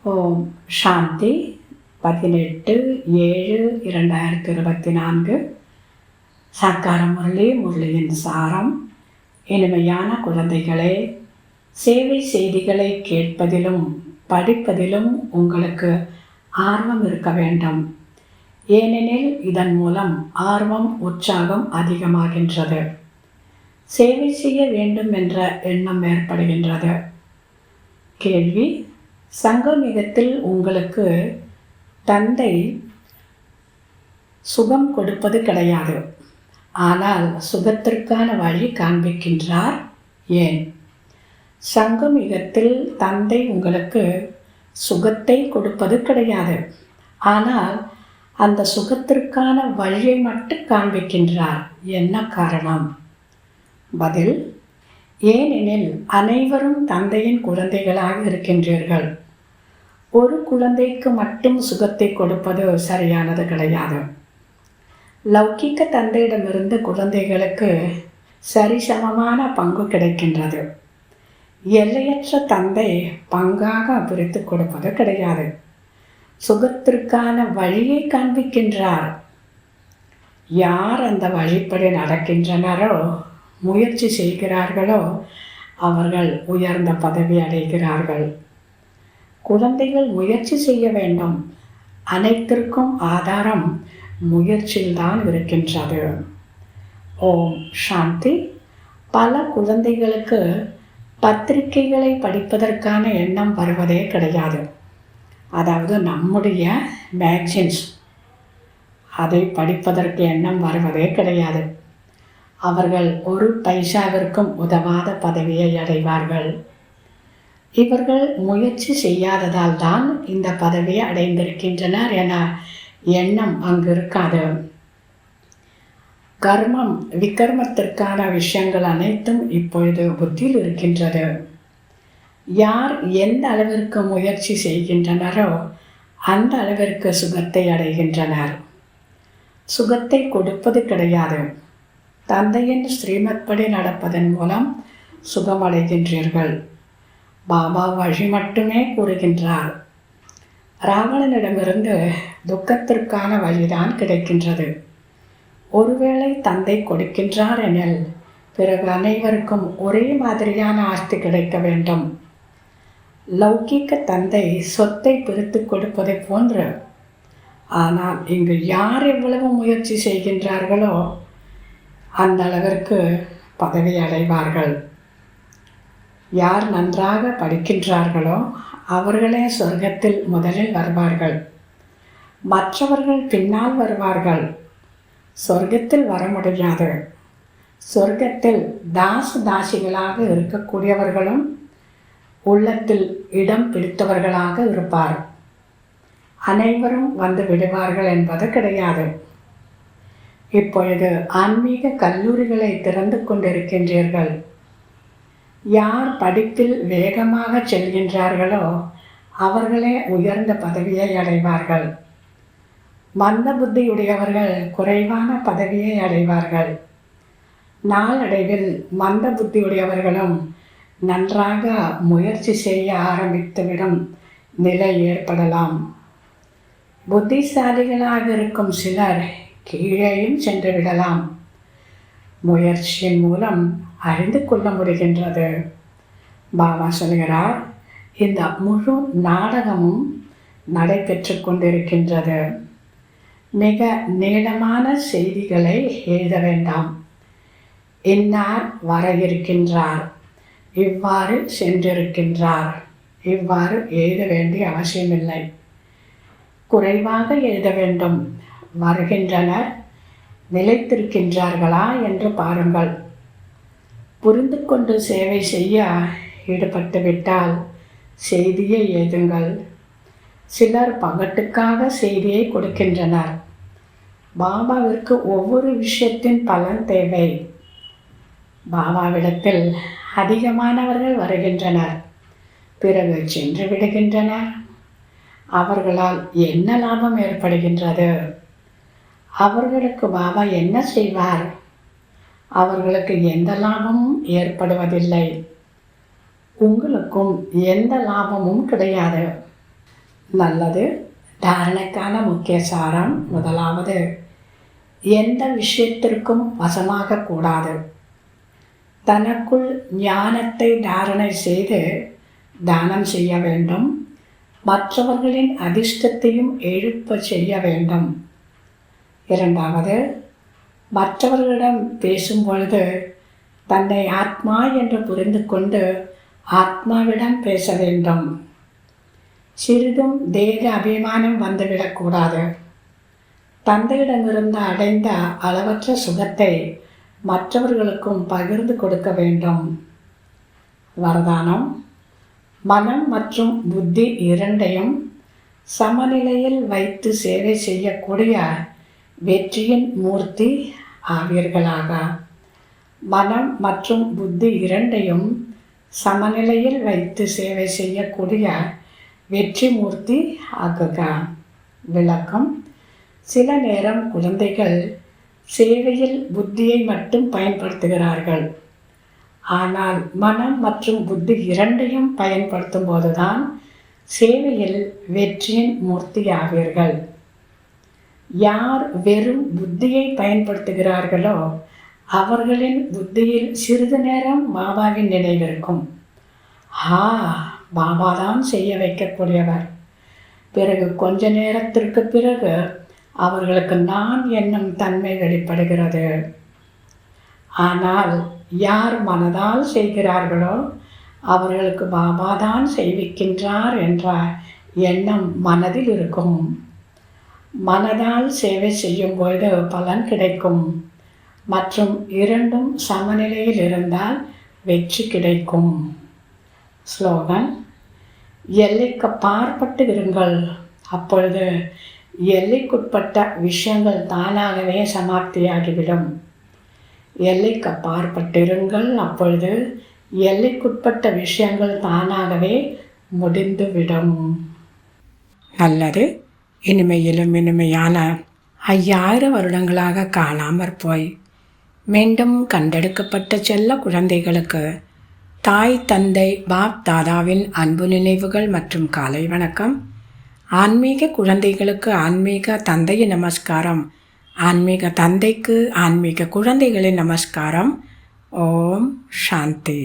ஓம் சாந்தி 18/7/2024 சாக்கார முரளியின் சாரம். இனிமையான குழந்தைகளே, சேவை செய்திகளை கேட்பதிலும் படிப்பதிலும் உங்களுக்கு ஆர்வம் இருக்க வேண்டும். ஏனெனில் இதன் மூலம் ஆர்வம் உற்சாகம் அதிகமாகின்றது. சேவை செய்ய வேண்டும் என்ற எண்ணம் ஏற்படுகின்றது. கேள்வி: சங்கமிகத்தில் உங்களுக்கு தந்தை சுகம் கொடுப்பது கிடையாது, ஆனால் சுகத்திற்கான வழி காண்பிக்கின்றார். ஏன்? சங்கமிகத்தில் தந்தை உங்களுக்கு சுகத்தை கொடுப்பது கிடையாது, ஆனால் அந்த சுகத்திற்கான வழியை மட்டும் காண்பிக்கின்றார். என்ன காரணம்? பதில்: ஏனெனில் அனைவரும் தந்தையின் குழந்தைகளாக இருக்கின்றீர்கள். ஒரு குழந்தைக்கு மட்டும் சுகத்தை கொடுப்பது சரியானது கிடையாது. லௌகிக்க தந்தையிடமிருந்து குழந்தைகளுக்கு சரிசமமான பங்கு கிடைக்கின்றது. எல்லையற்ற தந்தை பங்காக பிரித்து கொடுப்பது கிடையாது. சுகத்திற்கான வழியை காண்பிக்கின்றார். யார் அந்த வழிப்படி நடக்கின்றனரோ, முயற்சி செய்கிறார்களோ, அவர்கள் உயர்ந்த பதவி அடைகிறார்கள். குழந்தைகள் முயற்சி செய்ய வேண்டும். அனைத்திற்கும் ஆதாரம் முயற்சியில்தான் இருக்கின்றது. ஓம் சாந்தி. பல குழந்தைகளுக்கு பத்திரிகைகளை படிப்பதற்கான எண்ணம் வருவதே கிடையாது. அதாவது நம்முடைய மேக்சின்ஸ், அதை படிப்பதற்கு எண்ணம் வருவதே கிடையாது. அவர்கள் ஒரு பைசாவிற்கும் உதவாத பதவியை அடைவார்கள். இவர்கள் முயற்சி செய்யாததால் தான் இந்த பதவியை அடைந்திருக்கின்றனர் என எண்ணம் அங்கு இருக்காது. கர்மம் விகர்மத்திற்கான விஷயங்கள் அனைத்தும் இப்பொழுது புத்தியில் இருக்கின்றது. யார் எந்த அளவிற்கு முயற்சி செய்கின்றனரோ அந்த அளவிற்கு சுகத்தை அடைகின்றனர். சுகத்தை கொடுப்பது கிடையாது. தந்தையின் ஸ்ரீமத் படி நடப்பதன் மூலம் சுகமடைகின்றீர்கள். பாபா வழி மட்டுமே கூறுகின்றார். ராவணனிடமிருந்து துக்கத்திற்கான வழிதான் கிடைக்கின்றது. ஒருவேளை தந்தை கொடுக்கின்றார் எனில் பிறகு அனைவருக்கும் ஒரே மாதிரியான ஆஸ்தி கிடைக்க வேண்டும். லௌகிக்க தந்தை சொத்தை பிரித்து கொடுப்பதை போன்று. ஆனால் இங்கு யார் எவ்வளவு முயற்சி செய்கின்றார்களோ அந்த அளவிற்கு பதவி அடைவார்கள். யார் நன்றாக படிக்கின்றார்களோ அவர்களே சொர்க்கத்தில் முதலில் வருவார்கள். மற்றவர்கள் பின்னால் வருவார்கள். சொர்க்கத்தில் வர முடியாது. சொர்க்கத்தில் தாசிகளாக இருக்கக்கூடியவர்களும் உள்ளத்தில் இடம் பிடித்தவர்களாக இருப்பார். அனைவரும் வந்து விடுவார்கள் என்பது கிடையாது. இப்பொழுது ஆன்மீக கல்லூரிகளை திறந்து கொண்டிருக்கின்றீர்கள். யார் படிப்பில் வேகமாக செல்கின்றார்களோ அவர்களே உயர்ந்த பதவியை அடைவார்கள். மந்த புத்தியுடையவர்கள் குறைவான பதவியை அடைவார்கள். நாளடைவில் மந்த புத்தியுடையவர்களும் நன்றாக முயற்சி செய்ய ஆரம்பித்துவிடும் நிலை ஏற்படலாம். புத்திசாலிகளாக இருக்கும் சிலர் கீழேயும் சென்று விடலாம். முயற்சியின் மூலம் அறிந்து கொள்ள முடிகின்றது. பாபா சொல்கிறார், இந்த முழு நாடகமும் நடைபெற்று கொண்டிருக்கின்றது. மிக நீளமான செய்திகளை எழுத வேண்டாம். இன்னார் வர இருக்கின்றார், இவ்வாறு சென்றிருக்கின்றார், இவ்வாறு எழுத வேண்டிய அவசியமில்லை. குறைவாக எழுத வேண்டும். வருகின்றனர், நிலைத்திருக்கின்றார்களா என்று பாருங்கள். புரிந்து கொண்டு சேவை செய்ய ஈடுபட்டுவிட்டால் செய்தியை எழுதுங்கள். சிலர் பகட்டுக்காக செய்தியை கொடுக்கின்றனர். பாபாவிற்கு ஒவ்வொரு விஷயத்தின் பலன் தேவை. பாபாவிடத்தில் அதிகமானவர்கள் வருகின்றனர், பிறகு சென்று விடுகின்றனர். அவர்களால் என்ன லாபம் ஏற்படுகின்றது? அவர்களுக்கு பாபா என்ன செய்வார்? அவர்களுக்கு எந்த லாபமும் ஏற்படுவதில்லை. உங்களுக்கும் எந்த லாபமும் கிடையாது. நல்லது. தாரணைக்கான முக்கிய சாரம். முதலாவது, எந்த விஷயத்திற்கும் வசமாக கூடாது. தனக்குள் ஞானத்தை தாரணை செய்து தானம் செய்ய வேண்டும். மற்றவர்களின் அதிர்ஷ்டத்தையும் எழுப்ப செய்ய வேண்டும். இரண்டாவது, மற்றவர்களிடம் பேசும் பொழுது தன்னை ஆத்மா என்று புரிந்து கொண்டு ஆத்மாவிடம் பேச வேண்டும். சிறிதும் தேக அபிமானம் வந்துவிடக்கூடாது. தந்தையிடமிருந்து அடைந்த அளவற்ற சுகத்தை மற்றவர்களுக்கும் பகிர்ந்து கொடுக்க வேண்டும். வரதானம். மனம் மற்றும் புத்தி இரண்டையும் சமநிலையில் வைத்து சேவை செய்யக்கூடிய வெற்றியின் மூர்த்தி ஆவீர்களாக. மனம் மற்றும் புத்தி இரண்டையும் சமநிலையில் வைத்து சேவை செய்யக்கூடிய வெற்றி மூர்த்தி ஆகுக. விளக்கம். சில நேரம் குழந்தைகள் சேவையில் புத்தியை மட்டும் பயன்படுத்துகிறார்கள். ஆனால் மனம் மற்றும் புத்தி இரண்டையும் பயன்படுத்தும் போதுதான் சேவையில் வெற்றியின் மூர்த்தி ஆவீர்கள். யார் வெறும் புத்தியை பயன்படுத்துகிறார்களோ அவர்களின் புத்தியில் சிறிது நேரம் பாபாவின் நினைவிருக்கும். பாபா தான் செய்ய வைக்கக்கூடியவர். பிறகு கொஞ்ச நேரத்திற்கு பிறகு அவர்களுக்கு நான் என்னும் தன்மை வெளிப்படுகிறது. ஆனால் யார் மனதால் செய்கிறார்களோ அவர்களுக்கு பாபா தான் செய்விக்கின்றார் என்ற எண்ணம் மனதில் இருக்கும். மனதால் சேவை செய்யும் பொழுது பலன் கிடைக்கும். மற்றும் இரண்டும் சமநிலையில் இருந்தால் வெற்றி கிடைக்கும். ஸ்லோகன். எல்லைக்கு அப்பாற்பட்டு இருங்கள், அப்பொழுது எல்லைக்குட்பட்ட விஷயங்கள் தானாகவே சமாப்தியாகிவிடும். எல்லைக்கு அப்பாற்பட்டிருங்கள், அப்பொழுது எல்லைக்குட்பட்ட விஷயங்கள் தானாகவே முடிந்துவிடும். நல்லது. இனிமையிலும் இனிமையான 5000 வருடங்களாக காணாமற் போய் மீண்டும் கண்டெடுக்கப்பட்ட செல்ல குழந்தைகளுக்கு தாய் தந்தை பாப் தாதாவின் அன்பு நினைவுகள் மற்றும் காலை வணக்கம். ஆன்மீக குழந்தைகளுக்கு ஆன்மீக தந்தையின் நமஸ்காரம். ஆன்மீக தந்தைக்கு ஆன்மீக குழந்தைகளின் நமஸ்காரம். ஓம் சாந்தி.